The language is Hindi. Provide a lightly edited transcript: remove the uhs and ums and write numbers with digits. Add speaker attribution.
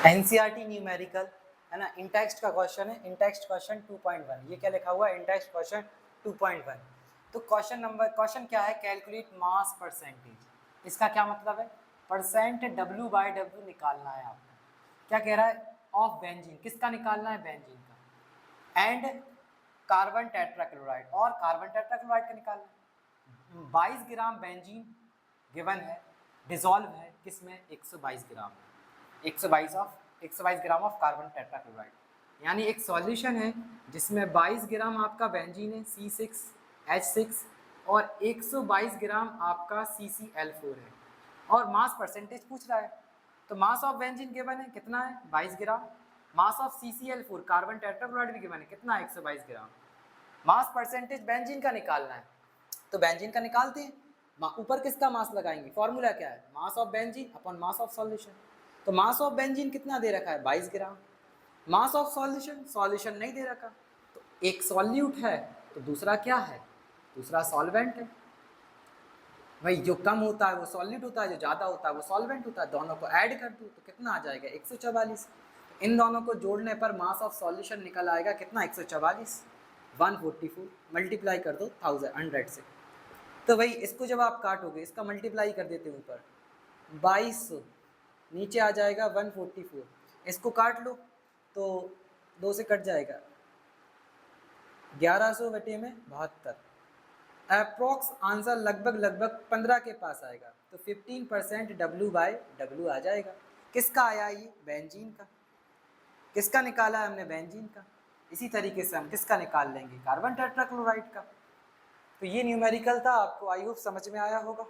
Speaker 1: एनसीईआरटी न्यूमेरिकल है ना, इन टेक्स्ट का क्वेश्चन है, इन टेक्स्ट क्वेश्चन 2.1। ये क्या लिखा हुआ है, इन टेक्स्ट क्वेश्चन 2.1। तो क्वेश्चन क्या है, कैलकुलेट मास परसेंटेज। इसका क्या मतलब है, परसेंट W/W निकालना है आपको। क्या कह रहा है, ऑफ बेंजीन, किसका निकालना है, बेंजीन का, एंड कार्बन टेट्राक्लोराइड, और कार्बन टेट्राक्लोराइड का निकालना है। 22 ग्राम बेंजीन गिवन है, डिजोल्व है किसमें, 122 ग्राम, 122 ग्राम ऑफ कार्बन टेट्राक्लोराइड। यानी एक सॉल्यूशन है जिसमें 22 ग्राम आपका बेंजीन है C6H6 और 122 ग्राम आपका CCl4 है, और मास परसेंटेज पूछ रहा है। तो मास ऑफ बेंजीन गिवन है कितना है, 22 gram. Mass of CCl4 carbon tetrachloride भी गिवन है कितना है, 122 ग्राम। मास परसेंटेज बेंजीन का निकालना है, तो बेंजीन का निकालते हैं। ऊपर किसका मास लगाएंगे, फॉर्मूला क्या है, mass of benzene upon mass of solution. तो मास ऑफ बेंजीन कितना दे रखा है, 22 ग्राम। मास ऑफ सॉल्यूशन नहीं दे रखा, तो एक सॉल्यूट है तो दूसरा क्या है, दूसरा सॉल्वेंट है। भाई जो कम होता है वो सॉल्यूट होता है, जो ज़्यादा होता है वो सॉल्वेंट होता है। दोनों को ऐड कर दो तो कितना आ जाएगा, 144। इन दोनों को जोड़ने पर मास ऑफ सॉल्यूशन निकल आएगा कितना, 144। 144 मल्टीप्लाई कर दो 100 से। तो भाई इसको जब आप काटोगे, इसका मल्टीप्लाई कर देते हैं ऊपर 2200, नीचे आ जाएगा 144। इसको काट लो तो 2 से कट जाएगा, 1100 बटे में 72। अप्रोक्स आंसर लगभग 15 के पास आएगा, तो 15% W/W आ जाएगा। किसका आया ये, बेंजीन का। किसका निकाला है हमने, बेंजीन का। इसी तरीके से हम किसका निकाल लेंगे, कार्बन टेट्राक्लोराइड का। तो ये न्यूमेरिकल था, आपको आई होप समझ में आया होगा।